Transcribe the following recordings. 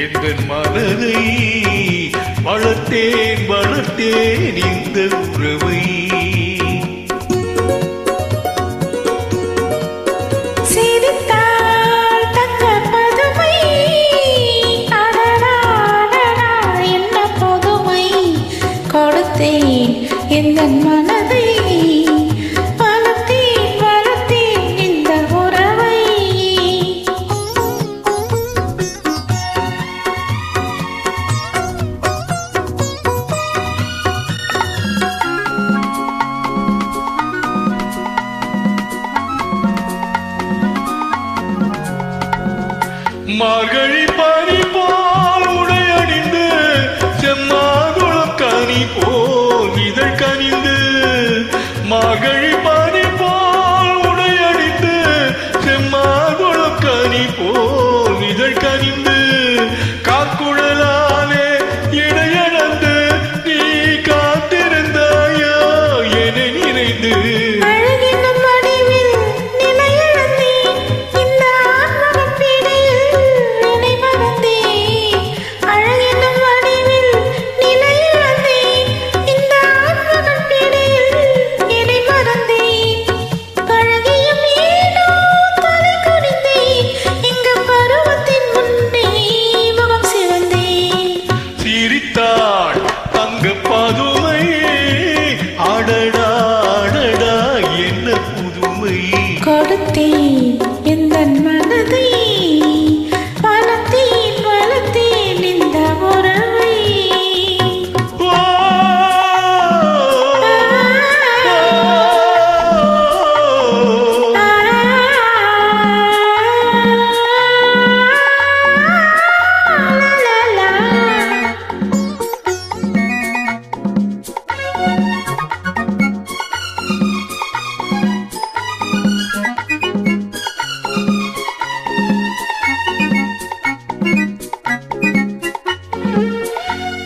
எங்கள் மனதை வளர்த்தேன் வளர்த்தேன் இந்த உறவை. எந்தன் மனதை வளர்த்தேன் வளர்த்தேன் இந்த உறவை. மார்கழி பனி போல் உடையணிந்து செம்மாதுளம் கனி போல் இதழ் கனிந்து, மார்கழி பனி போல் உடையணிந்து செம்மாதுளம் கனி போல் இதழ் கனிந்து, காக்குழலாலே இடையடந்து நீ காத்திருந்தாயோ என நினைந்து. தங்க பதுமை அடடா அடடா என்ன புதுமை. கொடுத்தேன் எந்தன் மனதை வளர்த்தேன் வளர்த்தேன் இந்த உறவை.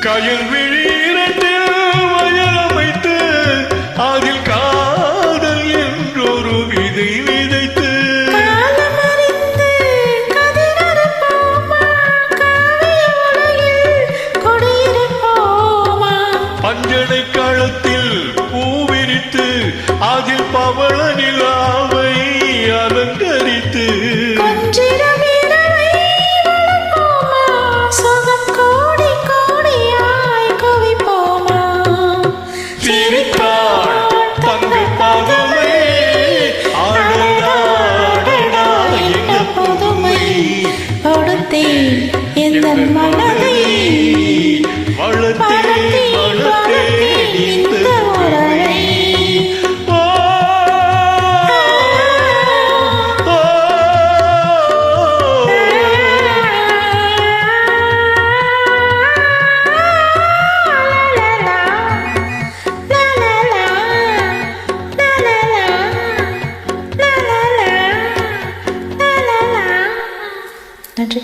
கயல் விழீரண்டு வயலமைத்து அதில் காதல் என்றொரு விதை விதைத்து, பஞ்சனை களத்தில் பூவிரித்து அதில் பவள நிலாவை அலங்கரித்து, தங்க பதுமை அடடா அடடா என்ன புதுமை. கொடுத்தேன் எந்தன் மனதை வளர்த்தேன் வளர்த்தேன் இந்த உறவை. நன்றி.